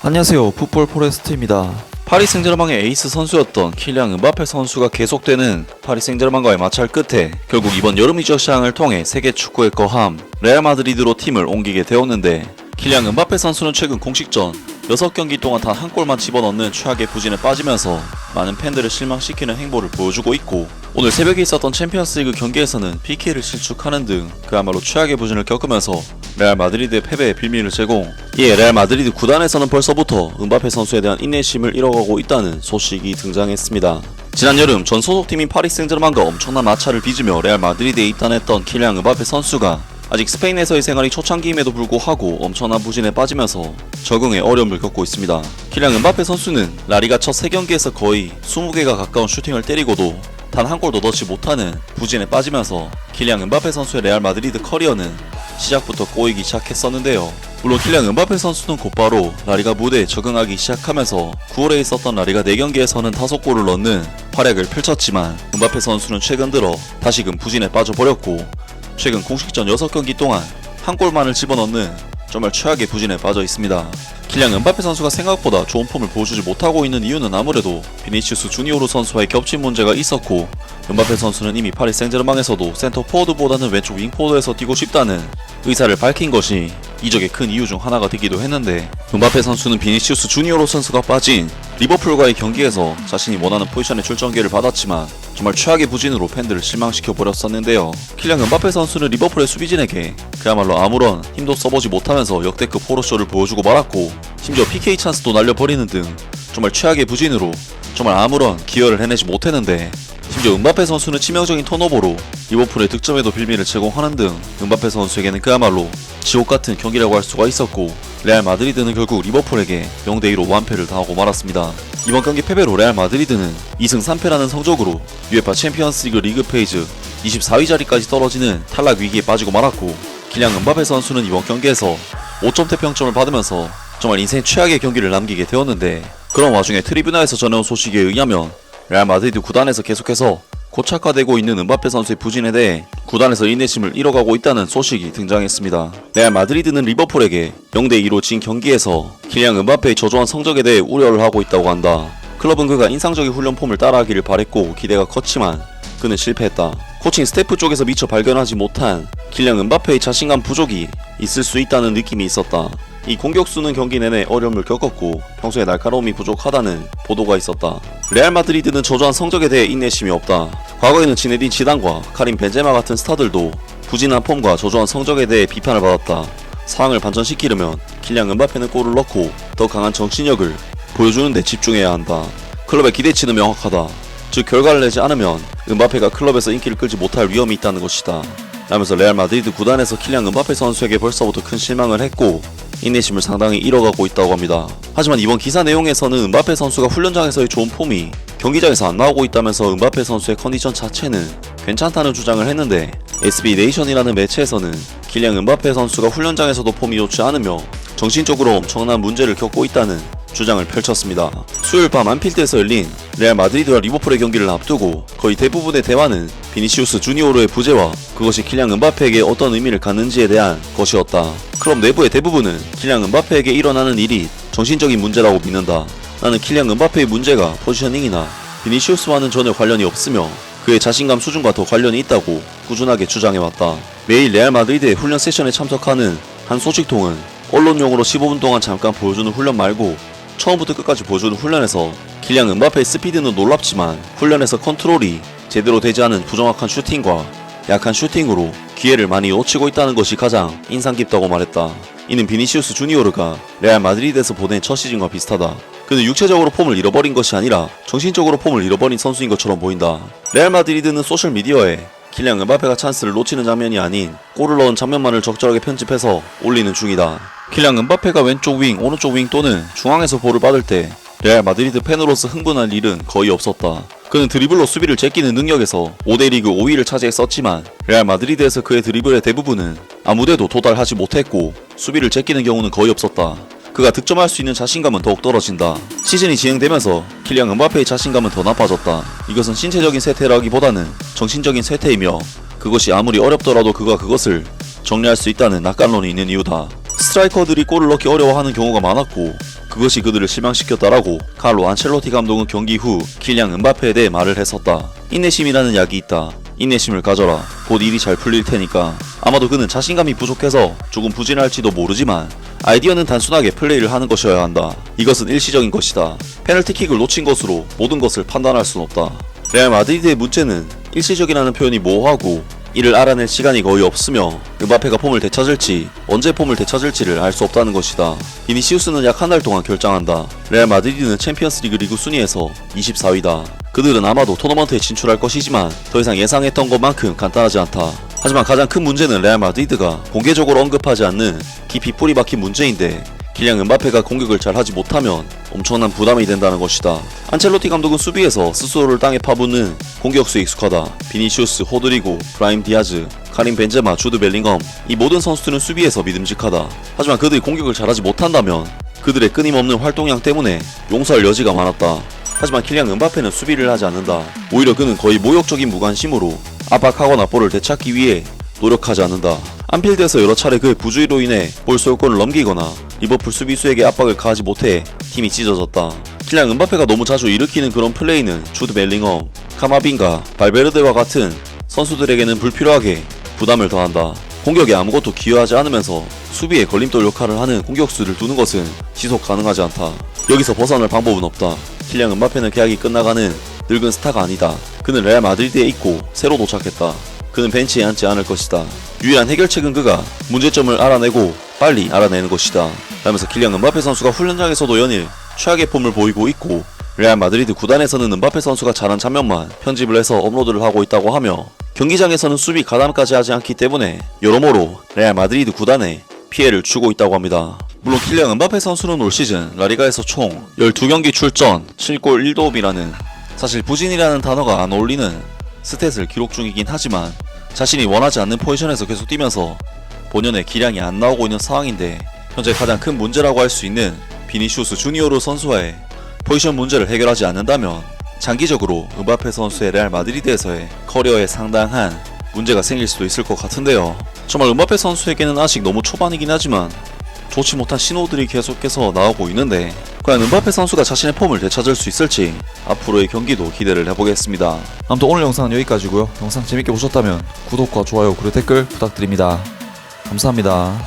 안녕하세요, 풋볼 포레스트입니다. 파리 생제르맹의 에이스 선수였던 킬리앙 음바페 선수가 계속되는 파리 생제르맹과의 마찰 끝에 결국 이번 여름 이적 시장을 통해 세계 축구의 거함 레알 마드리드로 팀을 옮기게 되었는데, 킬리앙 음바페 선수는 최근 공식전 6경기 동안 단 한 골만 집어넣는 최악의 부진에 빠지면서 많은 팬들을 실망시키는 행보를 보여주고 있고, 오늘 새벽에 있었던 챔피언스리그 경기에서는 PK를 실축하는 등 그야말로 최악의 부진을 겪으면서 레알 마드리드의 패배의 빌미를 제공. 이에 레알 마드리드 구단에서는 벌써부터 음바페 선수에 대한 인내심을 잃어가고 있다는 소식이 등장했습니다. 지난 여름 전 소속팀인 파리 생제르맹과 엄청난 마찰을 빚으며 레알 마드리드에 입단했던 킬리앙 음바페 선수가 아직 스페인에서의 생활이 초창기임에도 불구하고 엄청난 부진에 빠지면서 적응에 어려움을 겪고 있습니다. 킬리앙 음바페 선수는 라리가 첫 3경기에서 거의 20개가 가까운 슈팅을 때리고도 단 한 골도 넣지 못하는 부진에 빠지면서 킬리앙 음바페 선수의 레알 마드리드 커리어는 시작부터 꼬이기 시작했었는데요. 물론 킬리앙 음바페 선수는 곧바로 라리가 무대에 적응하기 시작하면서 9월에 있었던 라리가 4경기에서는 5골을 넣는 활약을 펼쳤지만, 음바페 선수는 최근 들어 다시금 부진에 빠져버렸고 최근 공식전 6경기 동안 한 골만을 집어넣는 정말 최악의 부진에 빠져 있습니다. 킬리앙 음바페 선수가 생각보다 좋은 폼을 보여주지 못하고 있는 이유는 아무래도 비니시우스 주니오르 선수와의 겹친 문제가 있었고, 음바페 선수는 이미 파리 생제르맹에서도 센터 포워드보다는 왼쪽 윙포워드에서 뛰고 싶다는 의사를 밝힌 것이 이적의 큰 이유 중 하나가 되기도 했는데, 음바페 선수는 비니시우스 주니오르 선수가 빠진 리버풀과의 경기에서 자신이 원하는 포지션의 출전 기회를 받았지만 정말 최악의 부진으로 팬들을 실망시켜 버렸었는데요. 킬리앙 음바페 선수는 리버풀의 수비진에게 그야말로 아무런 힘도 써보지 못하면서 역대급 포로쇼를 보여주고 말았고, 심지어 PK 찬스도 날려버리는 등 정말 최악의 부진으로 정말 아무런 기여를 해내지 못했는데, 심지어 음바페 선수는 치명적인 턴오버로 리버풀의 득점에도 빌미를 제공하는 등 음바페 선수에게는 그야말로 지옥같은 경기라고 할 수가 있었고, 레알 마드리드는 결국 리버풀에게 0대2로 완패를 당하고 말았습니다. 이번 경기 패배로 레알 마드리드는 2승 3패라는 성적으로 UEFA 챔피언스리그 리그 페이지 24위 자리까지 떨어지는 탈락 위기에 빠지고 말았고, 킬리앙 음바페 선수는 이번 경기에서 5점대 평점을 받으면서 정말 인생 최악의 경기를 남기게 되었는데, 그런 와중에 트리뷰나에서 전해온 소식에 의하면 레알 마드리드 구단에서 계속해서 고착화되고 있는 음바페 선수의 부진에 대해 구단에서 인내심을 잃어가고 있다는 소식이 등장했습니다. 레알 마드리드는 리버풀에게 0대2로 진 경기에서 킬리앙 음바페의 저조한 성적에 대해 우려를 하고 있다고 한다. 클럽은 그가 인상적인 훈련 폼을 따라하기를 바랬고 기대가 컸지만 그는 실패했다. 코칭 스태프 쪽에서 미처 발견하지 못한 킬리앙 음바페의 자신감 부족이 있을 수 있다는 느낌이 있었다. 이 공격수는 경기 내내 어려움을 겪었고 평소에 날카로움이 부족하다는 보도가 있었다. 레알 마드리드는 저조한 성적에 대해 인내심이 없다. 과거에는 지네딘 지단과 카림 벤제마 같은 스타들도 부진한 폼과 저조한 성적에 대해 비판을 받았다. 상황을 반전시키려면 킬리앙 음바페는 골을 넣고 더 강한 정신력을 보여주는 데 집중해야 한다. 클럽의 기대치는 명확하다. 즉 결과를 내지 않으면 음바페가 클럽에서 인기를 끌지 못할 위험이 있다는 것이다. 라면서 레알 마드리드 구단에서 킬리앙 음바페 선수에게 벌써부터 큰 실망을 했고 인내심을 상당히 잃어가고 있다고 합니다. 하지만 이번 기사 내용에서는 음바페 선수가 훈련장에서의 좋은 폼이 경기장에서 안 나오고 있다면서 음바페 선수의 컨디션 자체는 괜찮다는 주장을 했는데, SB 네이션이라는 매체에서는 킬리앙 음바페 선수가 훈련장에서도 폼이 좋지 않으며 정신적으로 엄청난 문제를 겪고 있다는 주장을 펼쳤습니다. 수요일 밤 안필드에서 열린 레알 마드리드와 리버풀의 경기를 앞두고 거의 대부분의 대화는 비니시우스 주니오르의 부재와 그것이 킬리앙 음바페에게 어떤 의미를 갖는지에 대한 것이었다. 클럽 내부의 대부분은 킬리앙 음바페에게 일어나는 일이 정신적인 문제라고 믿는다. 나는 킬리앙 음바페의 문제가 포지셔닝이나 비니시우스와는 전혀 관련이 없으며 그의 자신감 수준과 더 관련이 있다고 꾸준하게 주장해왔다. 매일 레알 마드리드의 훈련 세션에 참석하는 한 소식통은 언론용으로 15분 동안 잠깐 보여주는 훈련 말고 처음부터 끝까지 보여주는 훈련에서 킬리앙 음바페의 스피드는 놀랍지만 훈련에서 컨트롤이 제대로 되지 않은 부정확한 슈팅과 약한 슈팅으로 기회를 많이 놓치고 있다는 것이 가장 인상 깊다고 말했다. 이는 비니시우스 주니오르가 레알 마드리드에서 보낸 첫 시즌과 비슷하다. 그는 육체적으로 폼을 잃어버린 것이 아니라 정신적으로 폼을 잃어버린 선수인 것처럼 보인다. 레알 마드리드는 소셜미디어에 킬리앙 음바페가 찬스를 놓치는 장면이 아닌 골을 넣은 장면만을 적절하게 편집해서 올리는 중이다. 킬리앙 음바페가 왼쪽 윙, 오른쪽 윙 또는 중앙에서 볼을 받을 때 레알 마드리드 팬으로서 흥분할 일은 거의 없었다. 그는 드리블로 수비를 제끼는 능력에서 5대 리그 5위를 차지했었지만 레알 마드리드에서 그의 드리블의 대부분은 아무데도 도달하지 못했고 수비를 제끼는 경우는 거의 없었다. 그가 득점할 수 있는 자신감은 더욱 떨어진다. 시즌이 진행되면서 킬리앙 음바페의 자신감은 더 나빠졌다. 이것은 신체적인 쇠퇴라기보다는 정신적인 쇠퇴이며 그것이 아무리 어렵더라도 그가 그것을 정리할 수 있다는 낙관론이 있는 이유다. 스트라이커들이 골을 넣기 어려워하는 경우가 많았고 그것이 그들을 실망시켰다라고 카를로 안첼로티 감독은 경기 후 킬리안 은바페에 대해 말을 했었다. 인내심이라는 약이 있다. 인내심을 가져라. 곧 일이 잘 풀릴 테니까. 아마도 그는 자신감이 부족해서 조금 부진할지도 모르지만 아이디어는 단순하게 플레이를 하는 것이어야 한다. 이것은 일시적인 것이다. 페널티킥을 놓친 것으로 모든 것을 판단할 순 없다. 레알 마드리드의 문제는 일시적이라는 표현이 모호하고 이를 알아낼 시간이 거의 없으며 은바페가 폼을 되찾을지 언제 폼을 되찾을지를 알 수 없다는 것이다. 비니시우스는 약 한 달 동안 결장한다. 레알 마드리드는 챔피언스리그 리그 순위에서 24위다. 그들은 아마도 토너먼트에 진출할 것이지만 더 이상 예상했던 것만큼 간단하지 않다. 하지만 가장 큰 문제는 레알 마드리드가 공개적으로 언급하지 않는 깊이 뿌리 박힌 문제인데 킬리안 은바페가 공격을 잘 하지 못하면 엄청난 부담이 된다는 것이다. 안첼로티 감독은 수비에서 스스로를 땅에 파묻는 공격수에 익숙하다. 비니시우스, 호드리고, 브라임 디아즈, 카림 벤제마, 주드 벨링엄 이 모든 선수들은 수비에서 믿음직하다. 하지만 그들이 공격을 잘하지 못한다면 그들의 끊임없는 활동량 때문에 용서할 여지가 많았다. 하지만 킬리안 은바페는 수비를 하지 않는다. 오히려 그는 거의 모욕적인 무관심으로 압박하거나 볼을 되찾기 위해 노력하지 않는다. 안필드에서 여러 차례 그의 부주의로 인해 볼 소유권을 넘기거나 리버풀 수비수에게 압박을 가하지 못해 팀이 찢어졌다. 킬리안 은바페가 너무 자주 일으키는 그런 플레이는 주드 벨링엄, 카마빈가, 발베르데와 같은 선수들에게는 불필요하게 부담을 더한다. 공격에 아무것도 기여하지 않으면서 수비에 걸림돌 역할을 하는 공격수를 두는 것은 지속 가능하지 않다. 여기서 벗어날 방법은 없다. 킬리안 은바페는 계약이 끝나가는 늙은 스타가 아니다. 그는 레알 마드리드에 있고 새로 도착했다. 그는 벤치에 앉지 않을 것이다. 유일한 해결책은 그가 문제점을 알아내고 빨리 알아내는 것이다. 라면서 킬리안 은바페 선수가 훈련장에서도 연일 최악의 폼을 보이고 있고 레알 마드리드 구단에서는 은바페 선수가 잘한 장면만 편집을 해서 업로드를 하고 있다고 하며 경기장에서는 수비 가담까지 하지 않기 때문에 여러모로 레알 마드리드 구단에 피해를 주고 있다고 합니다. 물론 킬리안 은바페 선수는 올 시즌 라리가에서 총 12경기 출전, 실골 1도움이라는 사실 부진이라는 단어가 안 어울리는 스탯을 기록 중이긴 하지만 자신이 원하지 않는 포지션에서 계속 뛰면서 본연의 기량이 안 나오고 있는 상황인데 현재 가장 큰 문제라고 할 수 있는 비니시우스 주니어르 선수와의 포지션 문제를 해결하지 않는다면 장기적으로 은바페 선수의 레알 마드리드에서의 커리어에 상당한 문제가 생길 수도 있을 것 같은데요. 정말 은바페 선수에게는 아직 너무 초반이긴 하지만 좋지 못한 신호들이 계속해서 나오고 있는데 과연 은바페 선수가 자신의 폼을 되찾을 수 있을지 앞으로의 경기도 기대를 해보겠습니다. 아무튼 오늘 영상은 여기까지고요. 영상 재밌게 보셨다면 구독과 좋아요 그리고 댓글 부탁드립니다. 감사합니다.